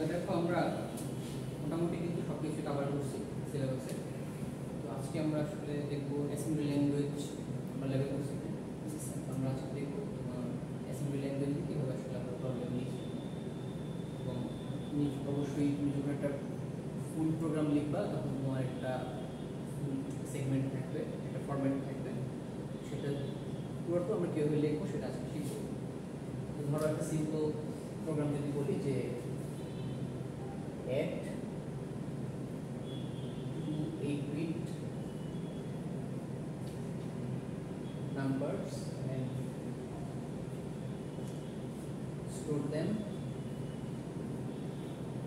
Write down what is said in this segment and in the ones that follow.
দেখো আমরা মোটামুটি কিন্তু সব কিছু কভার করছি সিলেবাসে। তো আজকে আমরা আসলে দেখবো অ্যাসেম্বলি ল্যাঙ্গুয়েজ আমরা লেভেল করছি। আমরা আজকে দেখবো অ্যাসেম্বলি ল্যাঙ্গুয়েজ কীভাবে আসলে আমরা প্রবলেম লিখি, এবং তুমি অবশ্যই তুমি যখন একটা ফুল প্রোগ্রাম লিখবা তখন তোমার একটা ফুল সেগমেন্ট থাকবে, একটা ফরম্যাট থাকবে, সেটা পুরোটা আমরা কীভাবে লিখবো সেটা আজকে শিখবো। তো ধরো একটা সিম্পল প্রোগ্রাম যদি বলি যে add 8-bit numbers and store them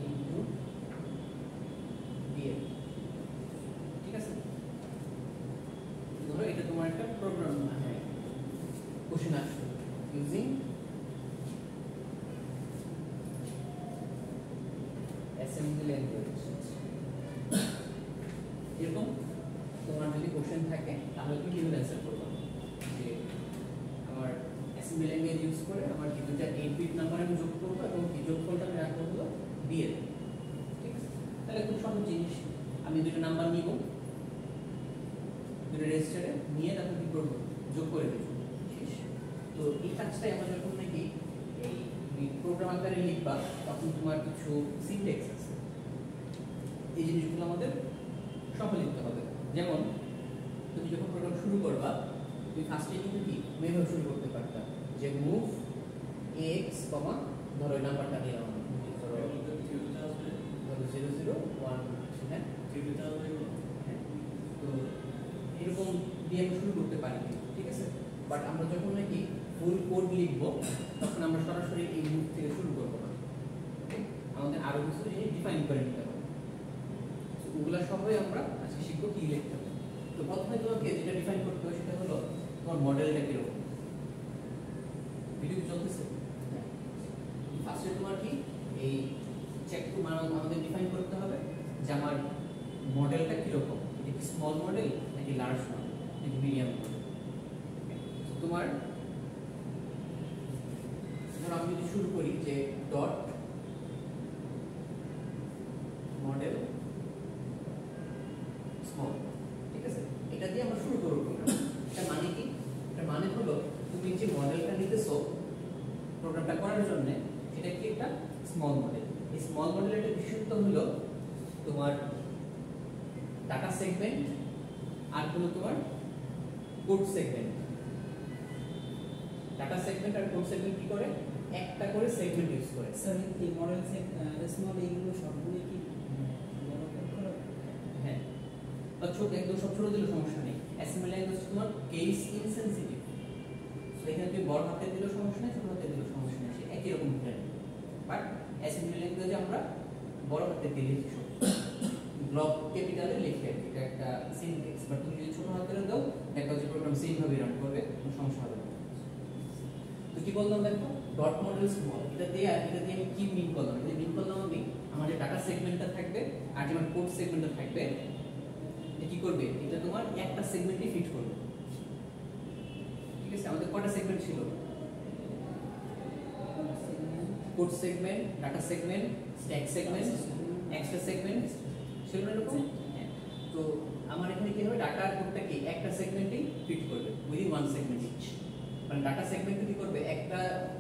into DL, ঠিক আছে? ধরো এটা তোমার একটা প্রোগ্রাম কোশ্চেন আসবে ইউজিং অ্যাসেম্বলি ল্যাঙ্গুয়েজ। এরকম তোমার যদি কোশ্চেন থাকে তাহলে তুমি কিভাবে অ্যান্সার করবে যে আমার অ্যাসেম্বলি ল্যাঙ্গুয়েজ ইউজ করে আমার কি দুটো 8-বিট নাম্বার আমি যোগ করবো এবং কি যোগফলটা আমি রাখবো হলো DL, ঠিক আছে? তাহলে খুব সহজ জিনিস, আমি দুটো নাম্বার নিব, দুটো রেজিস্টারে নিয়ে তারপর কি করবো যোগ করে দেবো। তো এই কাজটাই আমরা যখন নাকি এই প্রোগ্রাম আকারে লিখবা তখন তোমার কিছু সিনট্যাক্স আছে, এই জিনিসগুলো আমাদের সহ লিখতে হবে। যেমন তুমি যখন প্রোগ্রাম শুরু করবা তুমি ফার্স্টে কিন্তু কি মেভাবে শুরু করতে পারতা যে মুভ এক্স কমা ধরো এই নাম্বারটা নিলাম, ধরো 001, হ্যাঁ? তো এরকম দিয়ে আমি শুরু করতে পারি, ঠিক আছে? বাট আমরা যখন নাকি ফুল কোড লিখবো তখন আমরা সরাসরি এই মুভ থেকে শুরু করবো না, আমাদের আরো কিছু জিনিস ডিফাইন করে নিতে হবে। ওগুলা সবই আমরা আজকে শিখবো কি লিখতে হবে। তো প্রথমে তোমাকে যেটা ডিফাইন করতে হবে সেটা হলো তোমার মডেলটা কিরকম। ভিডিও চলতেছে? ফার্স্টে তোমার কি এই চেক টু আমাদের ডিফাইন করতে হবে যে আমার মডেলটা কিরকম, এটা কি স্মল মডেল নাকি লার্জ মডেল নাকি মিডিয়াম মডেল। তোমার ধরো আমি যদি শুরু করি যে ডট মডেল স্মল, ঠিক আছে? এটা দিয়ে আমরা শুরু করব প্রোগ্রাম। এটা মানে কি? এটা মানে হলো তুমি যে মডেলটা নিতেছো প্রোগ্রামটা করার জন্য এটা কি একটা স্মল মডেল। এই স্মল মডেলের একটা বিশেষত্ব হলো তোমার ডাটা সেগমেন্ট আর হলো তোমার কোড সেগমেন্ট। ডাটা সেগমেন্ট আর কোড সেগমেন্ট কি করে একটা করে সেগমেন্ট ইউজ করে। স্যার এই মডেল স্মল এইগুলো সবগুলো কি হ্যাঁ, বা ছোট একদম সব ছোট দিলে সমস্যা নেই। অ্যাসেম্বলি ল্যাঙ্গুয়েজ তোমার কেস ইনসেনসিটিভ, সো এখানে তুমি বড় হাতে দিলেও সমস্যা নেই, ছোট হাতে দিলেও সমস্যা নেই, সে একই রকম ফ্রেন্ড। বাট অ্যাসেম্বলি ল্যাঙ্গুয়েজে আমরা বড় হাতে দিয়ে লিখি, ব্লক ক্যাপিটালে লিখে, এটা একটা সিনট্যাক্স। বাট তুমি যদি ছোট হাতে দাও দেখো যে প্রোগ্রাম সেম ভাবে রান করবে, কোনো সমস্যা হবে না। তো কি বললাম দেখো ডট মডেল স্মল, এটা দিয়ে আমি কি মিন করলাম? এটা মিন করলাম আমি আমার যে ডাটা সেগমেন্টটা থাকবে আর যে আমার কোড সেগমেন্টটা থাকবে এটা কি করবে, এটা তোমার একটা সেগমেন্টে ফিট করবে, ঠিক আছে? আমাদের কয়টা সেগমেন্ট ছিল? Code segment, data segment, stack segment, extra segment ছিল না এরকম? তো আমার এখানে কি হবে ডাটা কোডটা কি একটা সেগমেন্টেই ফিট করবে উইদিন ওয়ান সেগমেন্ট ইচ। মানে ডাটা সেগমেন্ট কি করবে একটা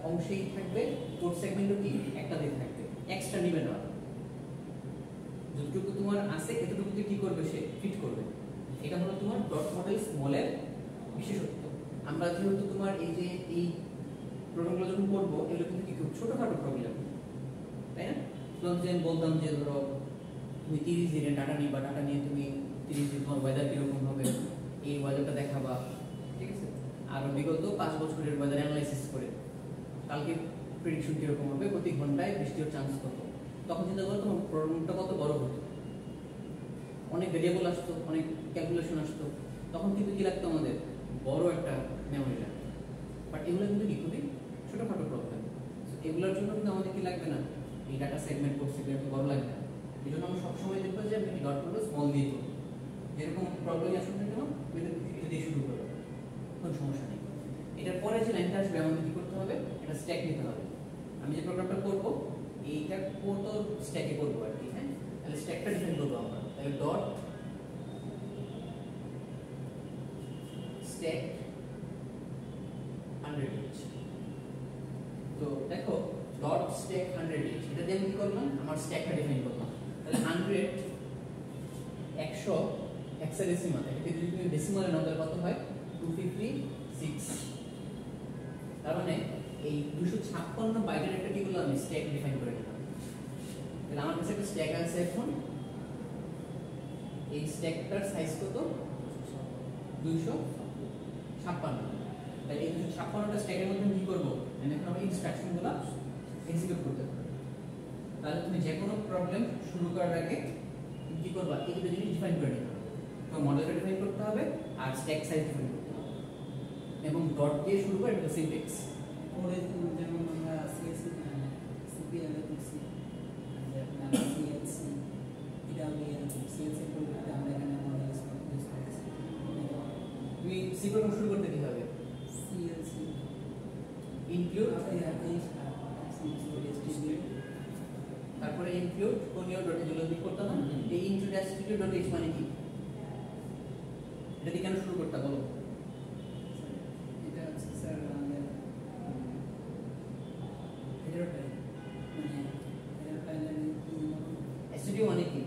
অংশেই থাকবে, কোড সেগমেন্টও কি একটাতেই থাকবে, এক্সট্রা নিবে না। যতটুকু তোমার আছে এতটুকু কি করবে সে ফিট করবে। এটা হলো তোমার ডট মডেল স্মলের বিশেষত্ব। আমরা যেহেতু তোমার এই যে এই প্রোগ্রামগুলো যখন করবো এগুলো কিন্তু কি খুব ছোটখাটো প্রবলেম, তাই না? তোমাকে আমি বলতাম যে ধরো তুমি 30 দিনের ডাটা নিবা, ডাটা নিয়ে তুমি 30 দিন তোমার ওয়েদার কিরকম হবে এই ওয়েদারটা দেখাবা, ঠিক আছে? আর বিগত 5 বছরের ওয়েদার অ্যানালাইসিস করে কালকে প্রেডিকশন কিরকম হবে, প্রতি ঘন্টায় বৃষ্টির চান্স কত, তখন চিন্তা করো তোমার প্রবলেমটা কত বড় হতো, অনেক ভেরিয়েবল আসতো, অনেক ক্যালকুলেশন আসতো, তখন কিন্তু কি লাগতো আমাদের বড় একটা মেমোরি লাগতো। বাট এগুলো কিন্তু কি খুবই ছোটখাটো প্রবলেম, এগুলোর জন্য কিন্তু আমাদের কি লাগবে না এই ডাটা সেগমেন্ট কোড সেগমেন্ট বড় লাগবে না। এই জন্য আমরা সবসময় দেখবো যে আমি ডট মডেল স্মল দিয়ে করবো, যেরকম প্রবলেম আসুক না কেন এটা দিয়ে শুরু করবো, কোনো সমস্যা নেই। এটার পরে যে লাইনটা আসবে আমাদের কি করতে হবে, এটা স্ট্যাক নিতে হবে। আমি যে প্রোগ্রামটা করবো এইটা কত স্ট্যাকে করবো আর কি। হ্যাঁ, তাহলে স্ট্যাকটা ডিফাইন করবো আমরা। তাহলে ডট স্ট্যাক 100h। তো দেখো ডট স্ট্যাক 100h, এটা দিয়ে আমি কি করলাম, আমার স্ট্যাকটা ডিফাইন করলাম। তাহলে 100 100 হেক্সাডেসিমাল, এটাকে যদি তুমি ডেসিমালে নাও তাহলে কত হয়, 256। তার মানে এই 256 বাইটের একটা কি করলাম, আমি স্ট্যাক ডিফাইন করে দিলাম। তাহলে আমার কাছে একটা স্ট্যাক আছে এখন, এই স্ট্যাকটার সাইজ কত, 256। তাহলে এই 256টা স্ট্যাকের মধ্যে আমি কি করব, আমি এখন আমার ইনস্ট্রাকশনগুলো এক্সিকিউট করতে পারবো। তাহলে তুমি যে কোনো প্রবলেম শুরু করার আগে তুমি কি করবা, এই দুটো জিনিস ডিফাইন করে নিতে হবে। তো মডেলটা ডিফাইন করতে হবে আর স্ট্যাক সাইজ ডিফাইন করতে হবে, এবং ডট দিয়ে শুরু করে এটা সিনট্যাক্স। পরে যেমন আমরা সিএসসি সিপিএল এ করছি, যে আপনার সিএলসি পিডব্লিউএল সিএলসি পরিবর্তে আমরা এখানে মডেল ইউজ করছি। তুমি সি প্রোগ্রাম শুরু করতে কি হবে, সিএলসি ইনক্লুড, এই তারপরে ইনক্লুড কোন ইউর ডট এগুলো কি করতে হবে। এই ইনক্লুড অ্যাসটিটিউড ডট এইচ মানে কি, এটা দিয়ে কেন শুরু করতে বলো। এটা হচ্ছে স্যার আমাদের হেডার ফাইল, মানে হেডার ফাইলের অ্যাসটিটিউড মানে কি,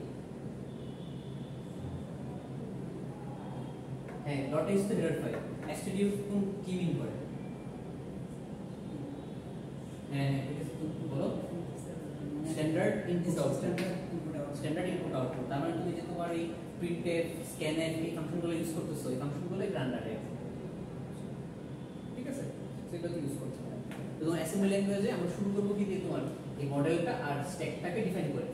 হ্যাঁ ডট এইচ তো হেডার ফাইল, অ্যাসটিটিউড কোন কি মিন করে, হ্যাঁ হ্যাঁ ঠিক আছে তুমি বলো। Standard input output, standard input output. তার মানে তুমি যে তোমার এই প্রিন্টএফ স্ক্যানএফ এই ফাংশনগুলো ইউজ করতেছো, এই ফাংশনগুলো স্ট্যান্ডার্ডে, ঠিক আছে, সেটা তুমি ইউজ করতে হবে। তো তোমার অ্যাসেম্বলি ল্যাঙ্গুয়েজে আমরা শুরু করব কি দিয়ে, তোমার এই মডেলটা আর স্ট্যাকটাকে ডিফাইন করে,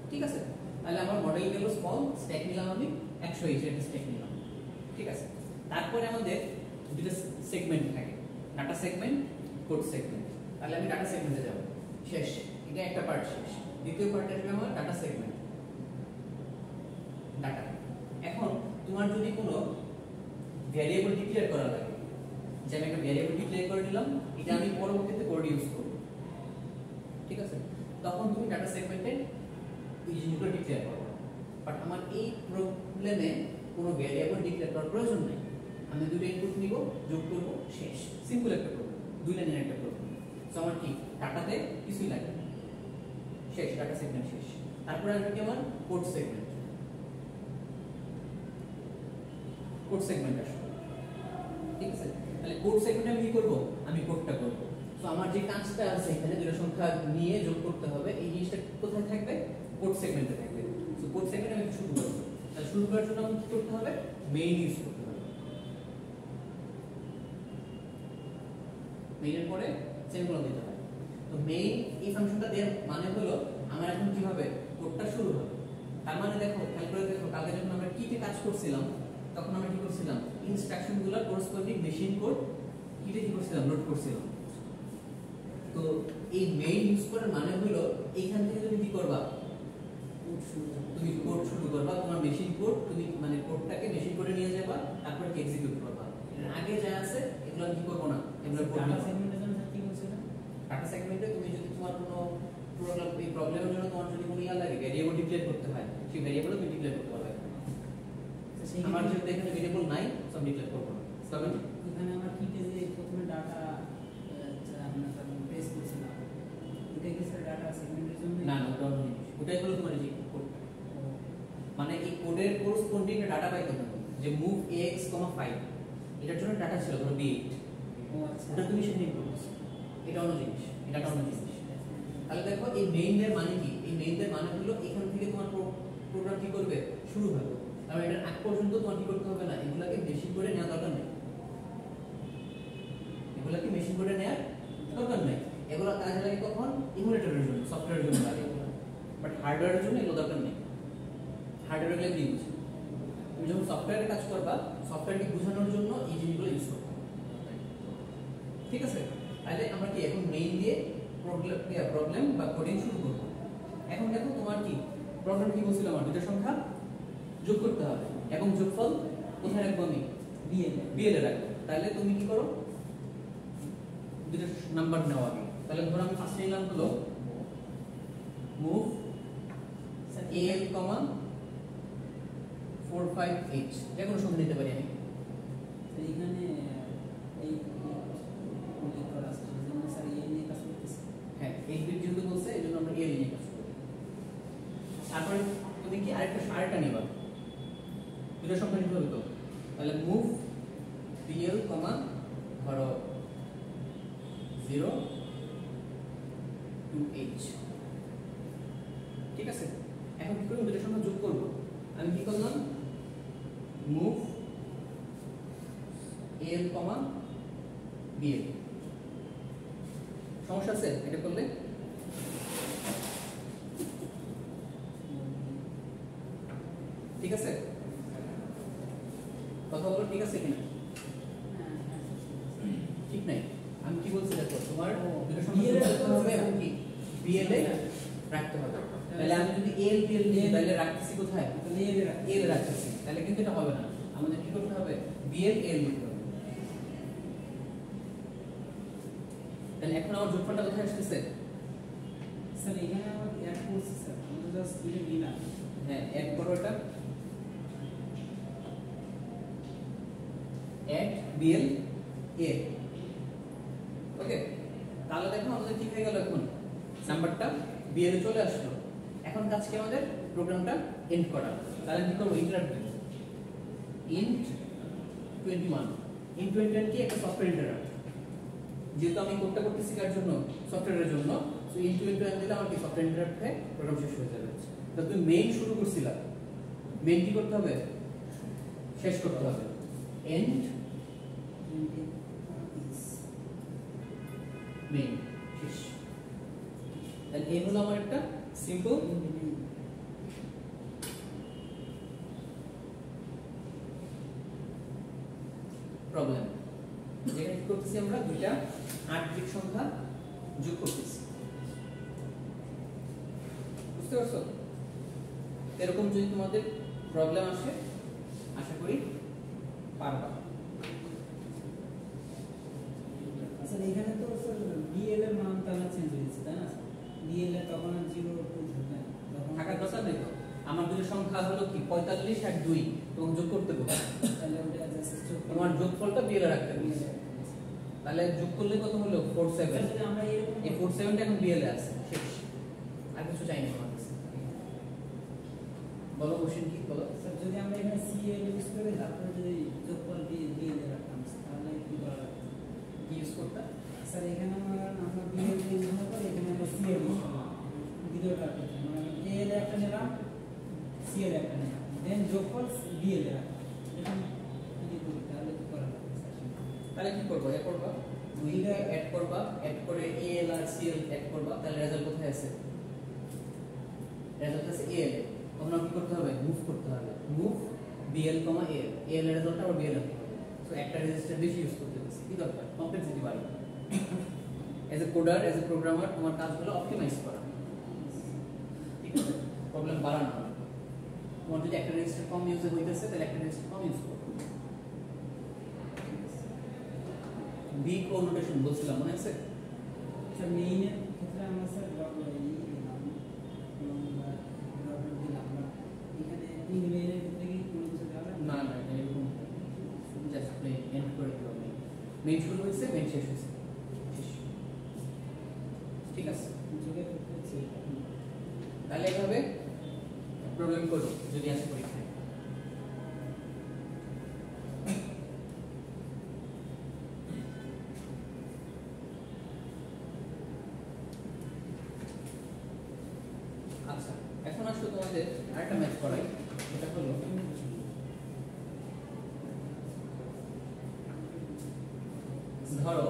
ঠিক আছে। তাহলে আমার মডেল গেল স্মল, স্ট্যাক নিলাম আমি 100 হিসেবে স্ট্যাক নিলাম, ঠিক আছে। তারপরে আমাদের দুটো সেগমেন্ট থাকে, ডাটা সেগমেন্ট, কোড সেগমেন্ট। তাহলে আমি ডাটা সেগমেন্টে যাব, শেষ, এটা একটা পার্ট শেষ। দ্বিতীয় পার্ট আসবে আমার ডাটা সেগমেন্ট, ডাটা। এখন তোমার যদি কোনো ভ্যারিয়েবল ডিক্লেয়ার করা লাগে, যে আমি একটা ভ্যারিয়েবল ডিক্লেয়ার করে দিলাম, এটা আমি পরবর্তীতে কোড ইউজ করব, ঠিক আছে, তখন তুমি ডাটা সেগমেন্টে এই জিনিসগুলো ডিক্লেয়ার করবে। বাট আমার এই প্রবলেমে কোনো ভ্যারিয়েবল ডিক্লেয়ার করার প্রয়োজন নেই, আমি দুটো ইনপুট নিব, যোগ করব, শেষ। সিম্পল একটা প্রবলেম, দুই লাইনের একটা প্রবলেম। সো আমার কি ডাটাতে কিছুই লাগে না, শেষ, ডাটা সেগমেন্ট শেষ। তারপরে আসবে কি আমার কোড সেগমেন্ট, কোড সেগমেন্ট আসবে, ঠিক আছে। তাহলে কোড সেগমেন্টে আমি কি করব, আমি কোডটা করব। সো আমার যে কাজটা আছে এখানে দুটো সংখ্যা নিয়ে যোগ করতে হবে, এই জিনিসটা কোথায় থাকবে, কোড সেগমেন্টে থাকবে। সো কোড সেগমেন্টে আমি শুরু করব। তাহলে শুরু করার জন্য আমাকে কি করতে হবে, মেইন ইউজ করতে হবে। মেইনের পরে সেমিকোলন দিতে হবে। তো মেইন এই ফাংশনটা দেওয়ার মানে হলো আমার এখন কি হবে, কোডটা শুরু হবে। তার মানে দেখো, খেয়াল করে দেখো, কালকে যখন আমরা কিতে কাজ করছিলাম তখন আমরা কি করছিলাম, ইনস্ট্রাকশনগুলো করেসপন্ডিং মেশিন কোড কিতে কি করছিলাম, লোড করছিলাম। তো এই মেইন ইউজ করার মানে হলো এইখান থেকে তুমি কি করবা, তুমি কোড শুরু করবা, তোমার মেশিন কোড, তুমি মানে কোডটাকে মেশিন কোডে নিয়ে যাবা, তারপর কি এক্সিকিউট করবা। এর আগে যা আছে এগুলো আমি কি করব না, এগুলো করব না। ডাটা সেগমেন্টে তুমি যদি তোমার কোনো প্রবলেম, এই প্রবলেমের জন্য তোমার যদি কোনো ইয়া লাগে, ভ্যারিয়েবল ডিক্লেয়ার করতে হয়, সেই ভ্যারিয়েবলও তুমি ডিক্লেয়ার করতে পারবে। আমার যেহেতু এখানে ভ্যারিয়েবল নাই, সব ডিক্লেয়ার করব না। তবে এখানে আমরা কিতে যে প্রথমে ডাটা আমরা প্রেস করছিলাম, এটা কি স্যার ডাটা সেগমেন্টের জন্য? না না, ওটা অন্য জিনিস, ওটাই হলো তোমার যে কোড, মানে এই কোডের করেসপন্ডিং ডাটা পাইতে হবে। যে মুভ ax, 5 এটার জন্য ডাটা ছিল ধরো b8, ও আচ্ছা, ওটা তুমি সেখানে ইনপুট করছো, এটা অন্য জিনিস, এটা অন্য জিনিস। তাহলে দেখো এই মেইনের মানে কি, এই মেইনের মানে হলো এখান থেকে তোমার প্রোগ্রাম কি করবে, শুরু হবে। কারণ এটার আগ পর্যন্ত তোমার কি করতে হবে না, এগুলাকে মেশিন করে নেওয়া দরকার নেই, এগুলাকে মেশিন করে নেওয়ার দরকার নেই। এগুলো কাজে লাগে কখন, ইমুলেটরের জন্য, সফটওয়্যারের জন্য লাগে এগুলো, বাট হার্ডওয়্যারের জন্য এগুলো দরকার নেই। হার্ডওয়্যার গুলো ইউজ, তুমি যখন সফটওয়্যারে কাজ করবা, সফটওয়্যারকে বোঝানোর জন্য এই জিনিসগুলো ইউজ করবে, ঠিক আছে। তাহলে আমরা কি এখন মেইন দিয়ে প্রবলেম বা কোডিং শুরু করব। এখন দেখো তোমার কি প্রবলেম, কি বলছিলাম, আমার দুটো সংখ্যা যোগ করতে হবে, এবং যোগফল কোথায় রাখবো, আমি বিএল এ রাখবো। তাহলে তুমি কি করো, দুটো নাম্বার নাও আগে। তাহলে ধরো আমি ফার্স্ট নিলাম হলো মুভ al, 45h যে কোনো সংখ্যা নিতে পারি আমি। এইখানে এই উল্লেখ করা আছে যেমন স্যার এই নিয়ে কাজ করতেছে। হ্যাঁ 8 বিট যেহেতু বলছে এই জন্য আমরা al নিয়ে কাজ করব। তারপরে তুমি কি আরেকটা নিবা, দুটো সংখ্যা নিতে হবে তো, তাহলে মুভ bl, ধরো 0 to h, ঠিক আছে। এখন কি করব, দুটো সংখ্যা যোগ করব। আমি কি করলাম, মুভ al, bl, সমস্যা আছে এটা করলে? ঠিক আছে, কথা বলো ঠিক আছে কিনা? ঠিক নাই, আমি কি বলছি দেখো, তোমার দুটো সংখ্যা যোগ করতে হবে এবং কি bl এ রাখতে হবে। তাহলে আমি যদি al bl নিয়ে তাহলে রাখতেছি কোথায়, al রাখতেছি, তাহলে কিন্তু এটা হবে না। আমাদের কি করতে হবে, bl al লিখতে হবে। তাহলে এখন আমার যোগফলটা কোথায় আসতেছে? স্যার এখানে আমার অ্যাড করছি স্যার, আমরা জাস্ট দুটো নিলাম। হ্যাঁ অ্যাড করো, এটা add bl a, ওকে। তাহলে দেখো আমাদের কি হয়ে গেল, এখন নাম্বারটা bl এ চলে আসলো। এখন কাজ কি আমাদের, প্রোগ্রামটা এন্ড করা। তাহলে কি করব, ইন্টারাপ্ট দেব, int 21। int 21 কি একটা সফটওয়্যার ইন্টারাপ্ট, যেহেতু আমি কোডটা করতেছি কার জন্য, সফটওয়্যারের জন্য, সো int 21 দিলে আমার কি সফটওয়্যার ইন্টারাপ্ট হয়ে প্রোগ্রাম শেষ হয়ে যাবে। তো তুমি মেইন শুরু করছিলা, মেইন কি করতে হবে, শেষ করতে হবে, end মেইন শেষ। তাহলে এই হলো আমার একটা সিম্পল প্রবলেম, যেখানে কি করতেছি আমরা দুইটা 8 বিট সংখ্যা যোগ করতেছি। বুঝতে পারছো? এরকম যদি তোমাদের প্রবলেম আসে, আশা করি পারবা। আচ্ছা এখানে তো স্যার বিএল এর মান তাহলে চেঞ্জ হয়েছে তাই না? বিএল এর তখন 0 2 থাকে, তখন থাকার কথা নেই তো। আমার দুটো সংখ্যা হলো কি 45 আর 2, এবং যোগ করতে হবে, তাহলে ওটা জাস্ট যোগ তোমার যোগফলটা বিএল এ রাখতে হবে। তাহলে যোগ করলে কত হলো, 47। যদি আমরা এরকম এই 47টা এখন বিএল এ আছে, শেষ, আর কিছু চাই না আমার কাছে। বলো কোশ্চেন কি, বলো। স্যার যদি আমরা এখানে সিএল ইউজ করে তারপরে যদি যোগফল বিএল এ রাখতাম তাহলে কি করা লাগতো? কি ইউজ করতে? স্যার এখানে আমরা বিএল ইউজ না করে এখানে আমরা সিএল ইউজ করলাম, ভিডিওটা রাখতে মানে এল একটা নিলাম, সিএল একটা নিলাম, দেন যোগফল বিএল এ রাখলাম। এখন কি করি তাহলে কি করা লাগবে স্যার? তাহলে কি করবো, এ করবা, দুইটা অ্যাড করবা, অ্যাড করে এল আর সিএল অ্যাড করবা, তাহলে রেজাল্ট কোথায় আছে, রেজাল্ট আছে এল। তখন কি করতে হবে, মুভ করতে হবে, মুভ বিএল, এল, এল এর রেজাল্টটা আবার বিএল রাখতে হবে। সো একটা রেজিস্টার বেশি ইউজ করতে হবে, কি দরকার, কমপ্লেক্সিটি বাড়বে। As a coder, as a programmer, তোমার কাজ হলো অপটিমাইজ করা, ঠিক আছে, প্রবলেম বাড়ানো না। তোমার যদি একটা রেজিস্টার কম ইউজ হইতেছে, তাহলে একটা রেজিস্টার কম ইউজ করো। বি কো নোটেশন বলছিলাম, মনে আছে? স্যার মেইনের ক্ষেত্রে আমরা স্যার দিলাম এবং দিলাম না, এখানে ইমেইলের ক্ষেত্রে কি কোনো কিছু দেওয়া লাগে? না না, এরকম জাস্ট প্লেন এন্ড করে দিও। মেইন শুরু হয়েছে, মেইন শেষ হয়েছে, ঠিক আছে। যোগের ক্ষেত্রে হচ্ছে তাহলে এইভাবে প্রবলেম করো যদি আসে পরীক্ষায়। আচ্ছা এখন আসলে তোমাদের আরেকটা ম্যাথ করাই, এটা হলো ধরো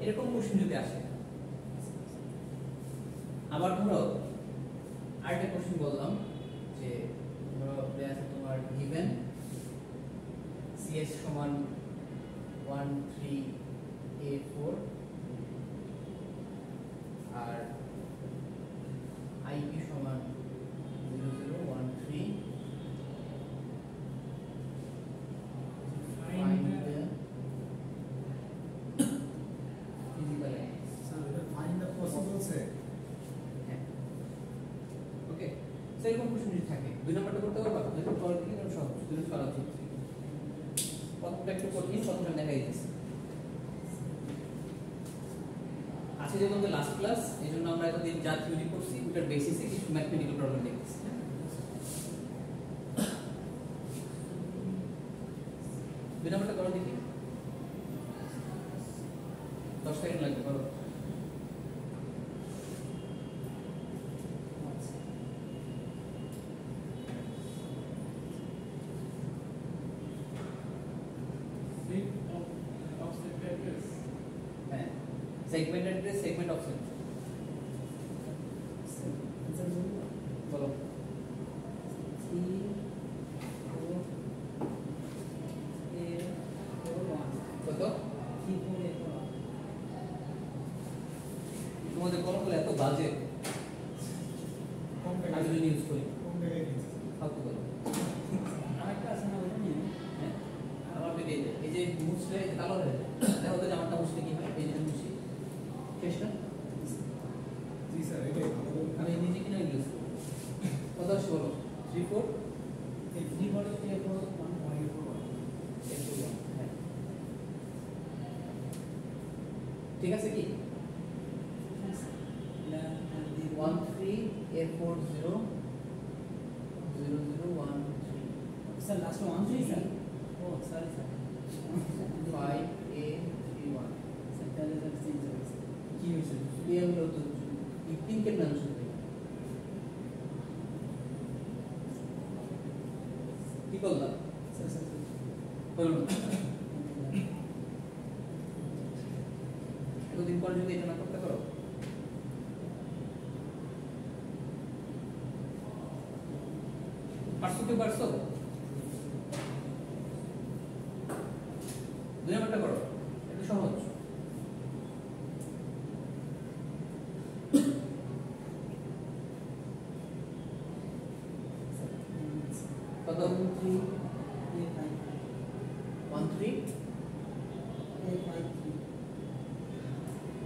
এরকম কোশ্চেন যদি আসে, আবার ধরো আরেকটা কোশ্চেন বললাম যে ধরো দেয়া আছে তোমার গিভেন CS সমান 13A4 আর IP সমান 0013 find the physical ওকে সেরকম কোশ্চেন যদি থাকে দুই নম্বরটা করতে পারবা যদি পরের দিকে কোনো সহজ যদি করা উচিত প্রথমটা একটু কঠিন প্রথমটা দেখা যাচ্ছে আজকে যেহেতু আমাদের লাস্ট ক্লাস এই জন্য আমরা এতদিন যা থিওরি করছি ওটার বেসিসে কিছু ম্যাথমেটিক্যাল প্রবলেম দেখতেছি দুই নম্বরটা করো দেখি 10 সেকেন্ড লাগবে করো segment address segment option বলো কত তোমাদের কলমগুলো এত বাজে আমি যদি ইউজ করি ফালতু বলো আরেকটা আছে না ওটা নিয়ে হ্যাঁ আমার পেটে এই যে মুছলে কালো হয়ে যায় দেখো তো জামাটা মুছলে কি হয় এই যে মুছি চেষ্টা আমি নিজে কিনা ইউজ কত আসছে বলো 3 4 এই ফ্রি বডি তে পুরো 1 ঠিক আছে কি 13A40 0013 স্যার লাস্ট 13 স্যার ও সরি স্যার 5A31 স্যার তাহলে স্যার চেঞ্জ হয়েছে কি হয়েছে এই হলো তো এই তিনকে নাম শুনতে কি বললাম স্যার স্যার বলুন এতদিন পর যদি এটা না করতে পারো পারছো কি পারছো দুই নম্বরটা করো একটু সহজ কত 13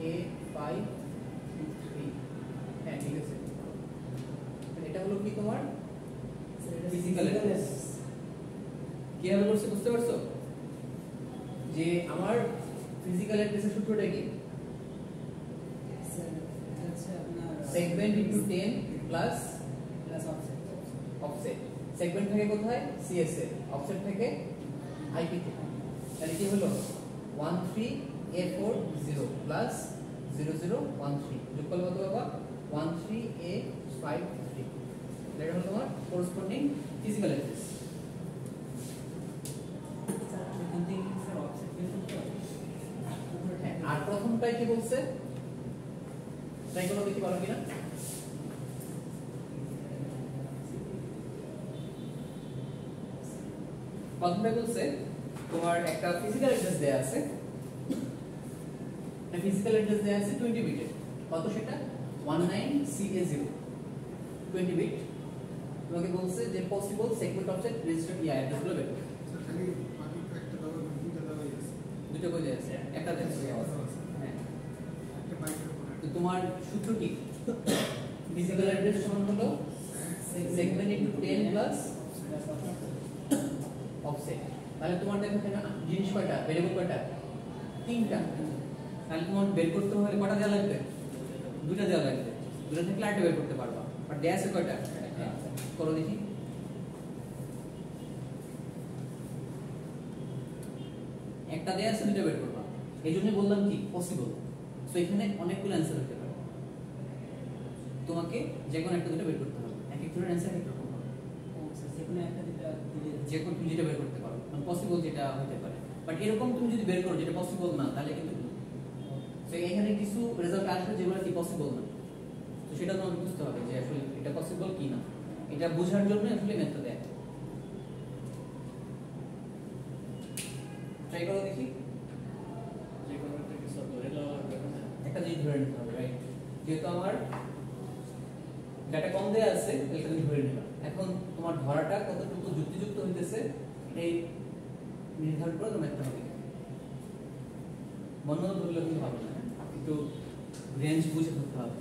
A53 হ্যাঁ ঠিক আছে এটা হলো কি তোমার ফিজিক্যাল অ্যাড্রেস কিভাবে করছে বুঝতে পারছো যে আমার ফিজিক্যাল অ্যাড্রেসের সূত্রটা কি স্যার আচ্ছা আপনার segment into 10 plus plus offset offset segment থেকে কোথায় সিএস এ অফসেট থেকে আইপি তে তাহলে কি হলো 13A40 প্লাস 0013 যোগ করলে কত পাবা 13A53 এটা হলো তোমার করেসপন্ডিং ফিজিক্যাল অ্যাড্রেস স্যার এখান থেকে স্যার অফসেট বের করতে হবে হ্যাঁ আর প্রথমটাই কি বলছে ট্রাই করো দেখি পারো কিনা প্রথমে বলছে তোমার একটা ফিজিক্যাল অ্যাড্রেস দেয়া আছে একটা ফিজিক্যাল অ্যাড্রেস দেয়া আছে 20 বিটের কত সেটা 19CA0 20 বিট তোমাকে বলছে যে পসিবল সেগমেন্ট অফসেট রেজিস্টার ইয়া অ্যাড্রেসগুলো বের করো দুটো কই আছে একটা দেখো হ্যাঁ তো তোমার সূত্র কি ফিজিক্যাল অ্যাড্রেস সমান হলো সেগমেন্ট ইনটু 10 প্লাস অফসেট তাহলে তোমার দেখো এখানে জিনিস কয়টা ভেরিয়েবল কয়টা তিনটা তাহলে তোমার বের করতে হলে কয়টা দেওয়া লাগবে দুটো দেওয়া লাগবে দুটো থেকে আরেকটা বের করতে পারবা আর ড্যাশে কয়টা করো দেখি একটা দেয়া আছে দুটো বের করবা এইজন্য বললাম কি পসিবল সো এখানে অনেকগুলো অ্যানসার হতে পারে তোমাকে যে কোনো একটা দুটো বের করতে হবে এক এক ধরনের অ্যানসার এক রকম হবে ও স্যার যেকোনো একটা দিলে যে কোনো তুমি যেটা বের করতে পারো মানে পসিবল যেটা হতে পারে বাট এরকম তুমি যদি বের করো যেটা পসিবল না তাহলে কিন্তু পসিবল না। তো সেটা তোমাকে বুঝতে হবে যে আসলে এটা পসিবল কি না। এটা বোঝার জন্য আসলে ম্যাথটা দেয়। ট্রাই করো দেখি। যে কোনো একটা কিছু ধরে নেওয়া লাগবে না। একটা জিনিস ধরে নিতে হবে, রাইট? যেহেতু আমার ডাটা কম দেয়া আছে তাহলে এটা তুমি ধরে নিলাম। এখন তোমার ধরাটা কতটুকু যুক্তিযুক্ত হইতেছে এই নির্ধারণ করে তোমার একটা হবে। বন্ধ ধরলে কিন্তু হবে না, একটু রেঞ্জ বুঝে ধরতে হবে।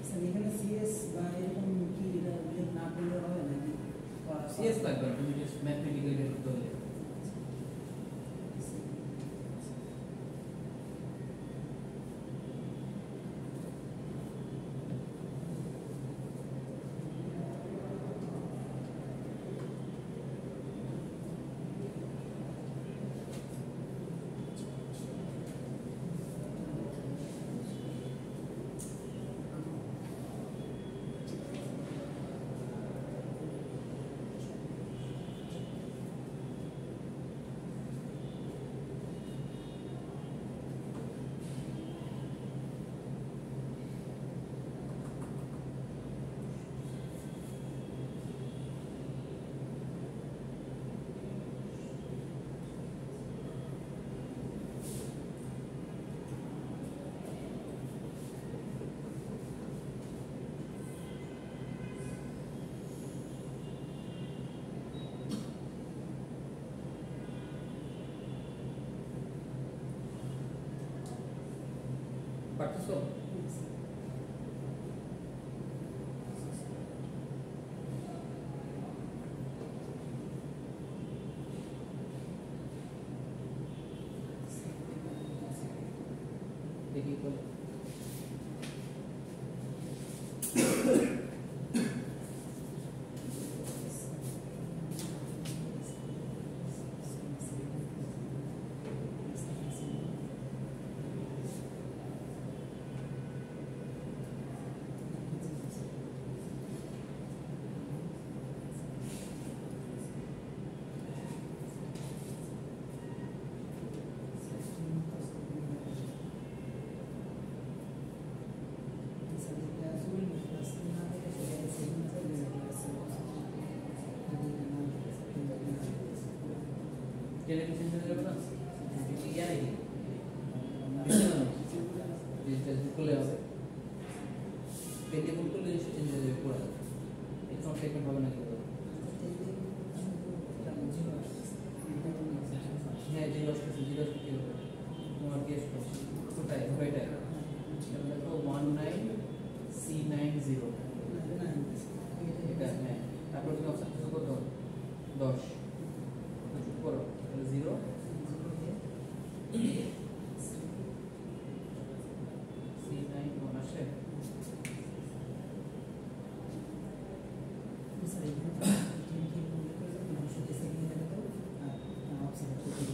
স্যার এখানে সিএস বা এরকম কি উল্লেখ না করলে হবে নাকি? সিএস লাগবে না, তুমি জাস্ট ম্যাথমেটিক্যাল বের করতে হলে। পারতেছো? দেখি তো। টেলিভিশন চেঞ্জ হবে না? ইয়া নাকি? ডিজিটাল খুলে হবে। পেটে ফুল করলে চেঞ্জ হয়ে যাবে পুরো। এই কোনো সেকেন্ড হবে না কি? হ্যাঁ, জিরো আসতেছে, জিরো আসতে কি হবে? তোমার কি আসবে? কোথায়? ওইটাই। দেখো 19C90। এটা হ্যাঁ। তারপর তুমি অপশন কিছু কত? 10 করো তাহলে 0 C91 আসে।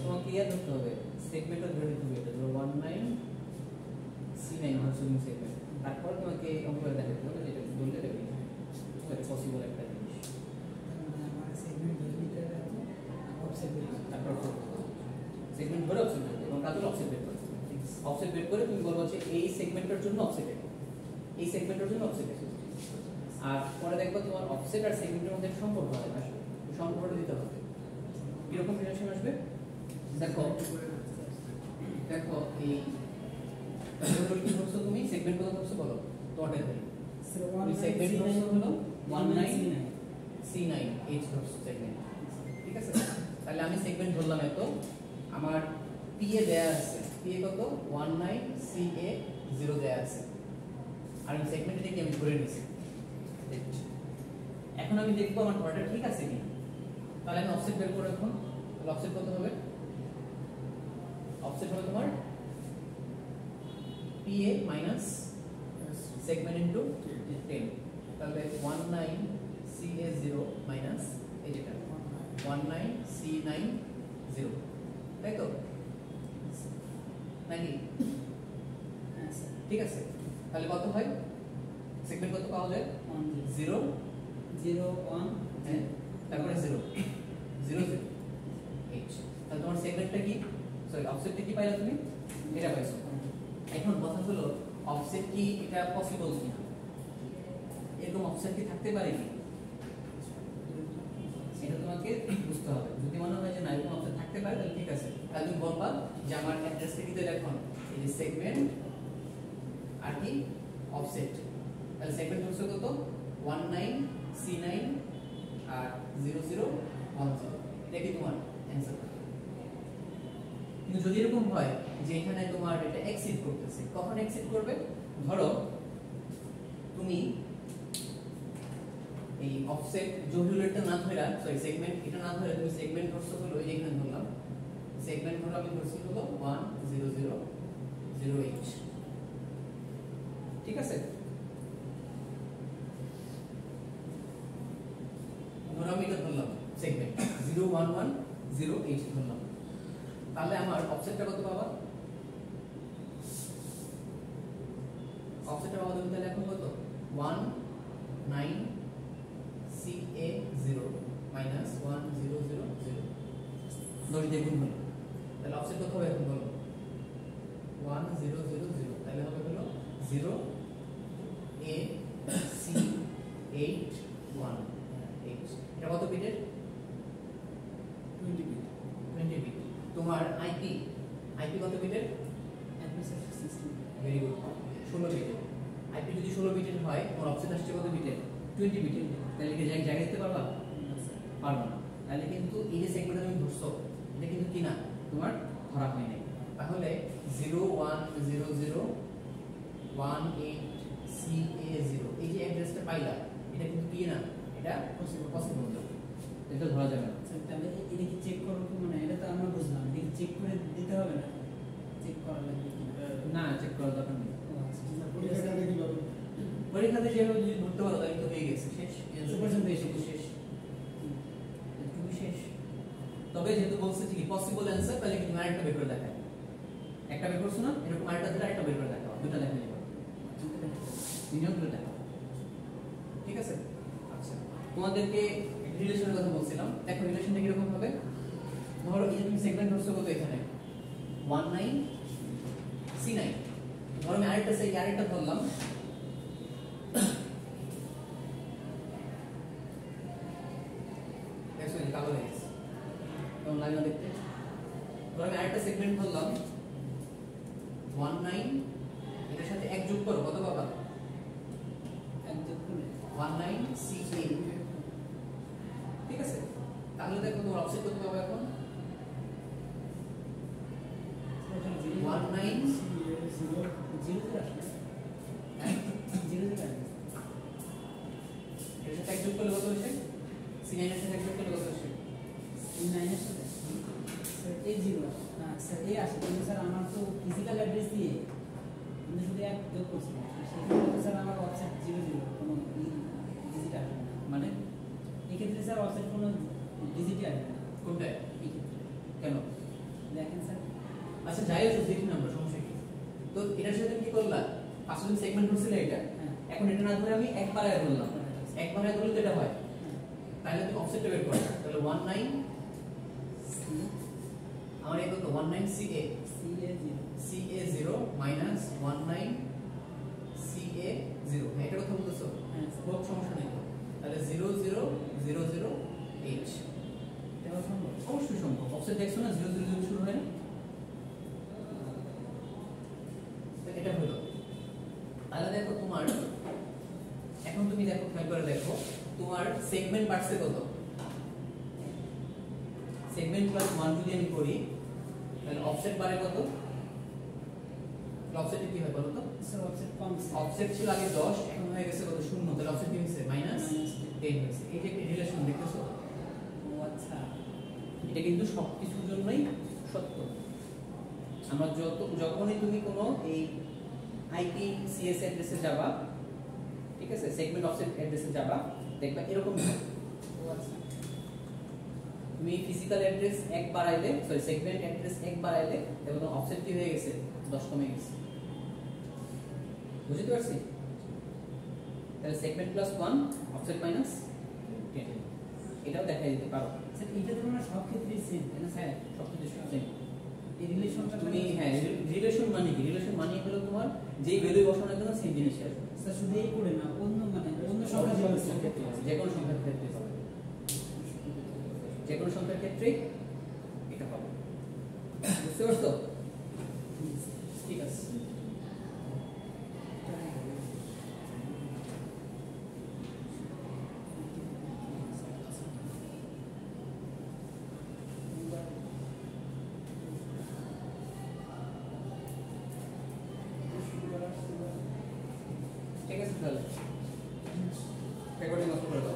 তোমাকে ইয়া ধরতে হবে, সেগমেন্টটা ধরে নিতে হবে। এটা ধরো 19C9 হচ্ছে সেগমেন্ট। তারপর তোমাকে অঙ্কটা দেখাতে হবে যেটা বললে দেবে এটা পসিবল একটা জিনিস। তারপর সেগমেন্ট ধরে অফসেট করবে এবং কাজগুলো অফসেট বের করবে। অফসেট বের করে তুমি বলবো যে এই সেগমেন্টের জন্য অফসেট বের করো, এই সেগমেন্টের জন্য অফসেট বের করো। আর পরে দেখবা তোমার অফসেট আর সেগমেন্টের মধ্যে একটা সম্পর্ক হবে, আসলে সম্পর্কটা দিতে হবে। কিরকম রিলেশন আসবে দেখো। দেখো এই কি করছো তুমি, সেগমেন্ট কত করছো বলো তোমারটা ধরি। তুমি সেগমেন্ট করছো হলো 19C9 H ধরছো সেগমেন্ট, ঠিক আছে? তাহলে আমি সেগমেন্ট ধরলাম এত, আমার PA দেয়া আছে, PA কত 19CA0 দেয়া আছে, আর আমি সেগমেন্টে কি আমি ধরে নিছি এখন আমি দেখবো আমার ধরাটা ঠিক আছে কিনা। তাহলে আমি অফসেট বের করব এখন। তাহলে অফসেট কত হবে? অফসেট হবে তোমার PA মাইনাস সেগমেন্ট ইনটু 10। তাহলে 19CA0 মাইনাস এই যেটা 19C90, তাই তো নাকি? হ্যাঁ স্যার ঠিক আছে, তাহলে কত হয় সেগমেন্ট কত পাওয়া যায়? 0 0 1 হ্যাঁ, তারপরে 0 0 0 H। তাহলে তোমার সেগমেন্টটা কি, সরি অফসেটটা কি পাইলা তুমি? এটা পাইছো। এখন কথা হলো অফসেট কি এটা পসিবল কিনা, এরকম অফসেট কি থাকতে পারে কি, এটা তোমাকে বুঝতে হবে। যদি মনে হয় যে না এরকম অফসেট থাকতে পারে তাহলে ঠিক আছে, তাহলে তুমি বলবা যে আমার অ্যাড্রেসটা কি দেয় এখন এই যে সেগমেন্ট আর কি অফসেট। তাহলে সেগমেন্ট হচ্ছে কত? 19C9 আর 0010। এটা কি তোমার অ্যানসার। কিন্তু যদি এরকম হয় যে এখানে তোমার এটা এক্সিড করতেছে, কখন এক্সিড করবে? ধরো তুমি এই অফসেট জহুলেটটা না ধরে, সরি সেগমেন্ট এটা না ধরে তুমি সেগমেন্ট ধরছো হলো এই যে এখানে ধরলাম, সেগমেন্ট ধরো আমি ধরছি হলো 1000H, ঠিক আছে? ধরো আমি এটা ধরলাম সেগমেন্ট 0110H ধরলাম, তাহলে আমার অফসেটটা কত পাবা? অফসেটটা পাবা তুমি তাহলে এখন কত? 19CA0 মাইনাস 1000 10 দিয়ে গুণ হলো, তাহলে অফসেট কত হবে এখন বলো? 1000, তাহলে হবে হলো 0AC81H। এটা কত বিটের? 20 বিট। 20 বিট। তোমার আইপি কত বিটের? ভেরি গুড, 16 বিটের। আইপি যদি 16 বিটের হয় তোমার অফসেট আসছে কত বিটের? 20 বিটের। তাহলে কি জায়গা দিতে পারবা? পারবা না। তাহলে কিন্তু এই যে সেগমেন্টটা তুমি ধরছো এটা কিন্তু কি না তোমার ধরা হয় নাই। তাহলে 010018CA0 এই যে অ্যাড্রেসটা পাইলা এটা কিন্তু কি না, এটা পসিবল না, এটা ধরা যাবে না। স্যার তাহলে এটা কি চেক করব কি, মানে এটা তো আমরা বুঝলাম, এটা কি চেক করে দিতে হবে না, চেক করা লাগবে কি না চেক করার দরকার নেই। পরীক্ষাটা কিভাবে? পরীক্ষাতে যেভাবে যদি ধরতে পারো তাহলে তো হয়ে গেছে, শেষ পর্যন্ত এসে শেষ তুমি শেষ। তবে যেহেতু বলছে যে পসিবল অ্যানসার, তাহলে কিন্তু আরেকটা বের করে দেখায়। একটা বের করছো না, এরকম আরেকটা ধরে আরেকটা বের করে দেখাও, দুটো দেখাই যাবে, তিনজন ধরে দেখাও, ঠিক আছে? আচ্ছা, তোমাদেরকে রিলেশনের কথা বলছিলাম, দেখো রিলেশনটা কিরকম হবে। ধরো এই যে তুমি সেগমেন্ট ধরছো কত এখানে 19C9, ধরো আমি আরেকটা ধরলাম দেখছো এই কালো হয়ে গেছে, কেমন লাগে না দেখতে? ধরো আমি আরেকটা সেগমেন্ট ধরলাম 19, এটার সাথে এক যোগ করো কত পাবা? একদম করে 19C8, ঠিক আছে? তাহলে দেখো তোমার অফসেট কত পাবা এখন? 19 এর সাথে এক যোগ করলে কত হচ্ছে? C9 এর সাথে এক যোগ করলে কত হচ্ছে? স্যার এই 0 হ্যাঁ স্যার এই আসে, কিন্তু স্যার আমার তো ফিজিক্যাল অ্যাড্রেস দিয়ে আমি শুধু এক যোগ করছি, সেক্ষেত্রে স্যার আমার অফসেট 00 কোনো ডিজিট আসবে না। মানে এক্ষেত্রে স্যার অফসেট কোনো ডিজিটই আসবে না কোনটায়? এক্ষেত্রে। কেন? দেখেন স্যার আচ্ছা যাই হোক দেখি না আমরা, সমস্যা কি? তো এটার সাথে কি করলা? ফার্স্ট তুমি সেগমেন্ট ধরছিলে এটা, হ্যাঁ এখন এটা না ধরে আমি একবারে ধরলাম, একবারে ধরলে তো এটা হয়, হ্যাঁ তাহলে তুমি অফসেটটা বের করো। তাহলে 19 আমার এই কত? 19CA CA0 মাইনাস 19CA0, হ্যাঁ এটা কথা বলতেছো? হ্যাঁ খুব সমস্যা নেই তো। তাহলে 0000H, এটা সম্ভব। অবশ্যই সম্ভব। অফসেট দেখছো না 000 শুরু হয় না? তো এটা হলো। তাহলে দেখো তোমার এখন তুমি দেখো খেয়াল করে দেখো তোমার সেগমেন্ট বাড়ছে কত? সেগমেন্ট প্লাস 1 যদি আমি করি তাহলে অফসেট বাড়ে কত? অফসেট কি হয় বলো তো? স্যার অফসেট কম অফসেট ছিল আগে 10 এখন হয়ে গেছে কত শূন্য, তাহলে অফসেট কি হয়েছে মাইনাস 10 হয়েছে। এই যে একটা রিলেশন দেখতেছো, ও আচ্ছা, এটা কিন্তু সবকিছুর জন্যই সত্য। আমরা যখনই তুমি কোনো এই আইপি সিএস অ্যাড্রেসে যাবা, ঠিক আছে, সেগমেন্ট অফসেট অ্যাড্রেসে যাবা, দেখবা এরকম হবে। ও আচ্ছা, তুমি ফিজিক্যাল অ্যাড্রেস 1 বাড়াইলে, সরি সেগমেন্ট অ্যাড্রেস 1 বাড়াইলে দেখো অফসেট কি হয়ে গেছে 10 কমে গেছে। বুঝতে পারছি? তাহলে সেগমেন্ট প্লাস 1 অফসেট মাইনাস 10, এটাও দেখাই দিতে পারো। স্যার এটা তো মানে সব ক্ষেত্রেই সেম তাই না স্যার? হ্যাঁ, সবকিছু সেম। এই রিলেশনটা তুমি হ্যাঁ, রিলেশন মানে কি? রিলেশন মানে হলো তোমার যেই ভ্যালু বসানোর জন্য সেম জিনিসই আসবে। স্যার শুধু এই করে না, অন্য মানে অন্য সংখ্যা ক্ষেত্রে যে কোনো সংখ্যার ক্ষেত্রে হবে, যে কোনো সংখ্যার ক্ষেত্রে এটা হবে। বুঝতে পারছো? ঠিক আছে। ঠিক আছে, তাহলে রেকর্ডিং অফ করে দাও।